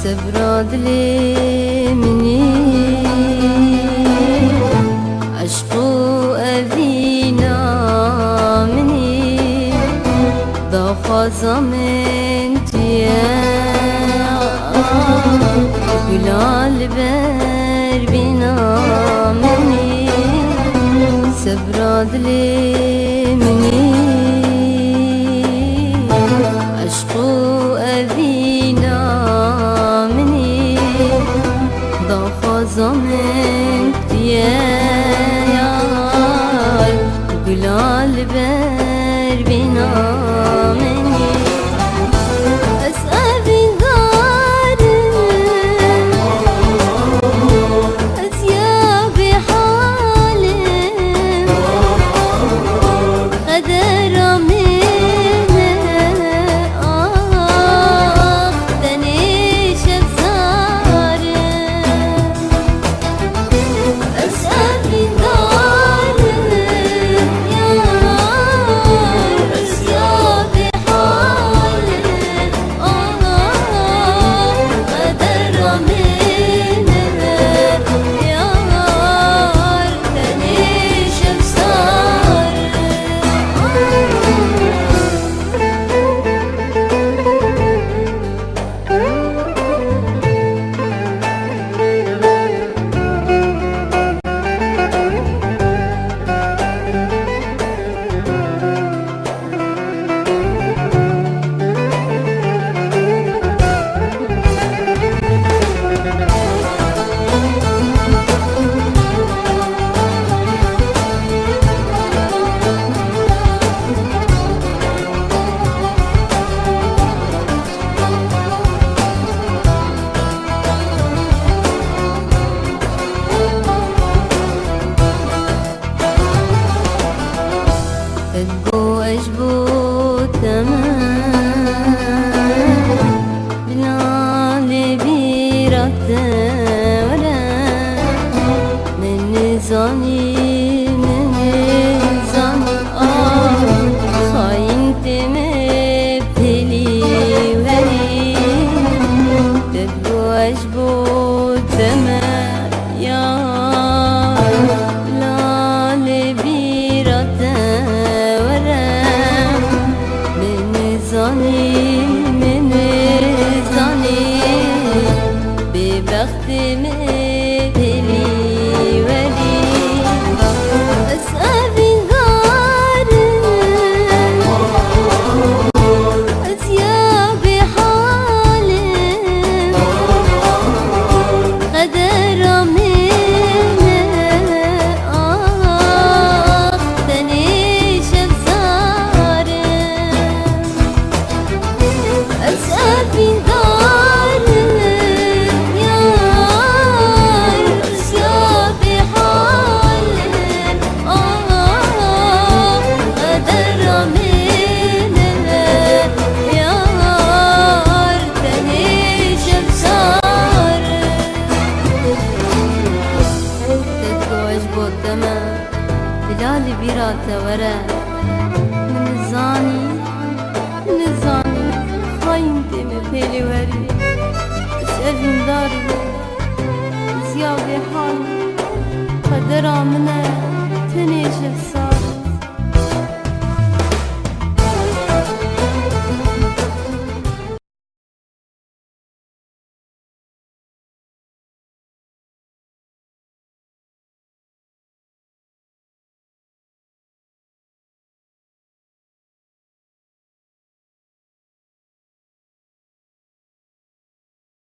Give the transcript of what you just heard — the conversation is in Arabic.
سبراد لي مني عشقو أذينا مني ضاخذ من تيا بلال بربنا مني سبراد لي مني عشقو أذينا مني ضاخذ من تيا بلال بربنا مني أسأل بنار أسيا بحال قدر منه تنيش بزار أسأل بنار تدقو أجبو تمام بلال بيرت ولا من نزاني من نزاني خاين تمبتلي ولي تدقو أجبو تمام يا بلال بيرت من زاني ببخت مدلي ولي أسأل بنار أسيا بحال قدر منه تنيش بزار أسأل بنار أسيا بحال قدر منه يار تنيش بزار تتوج بوتما بلال بيرات ورا من زاني خاين تمبتلي وري أسأل بنار زيا بحال قدر منه تنيش بزار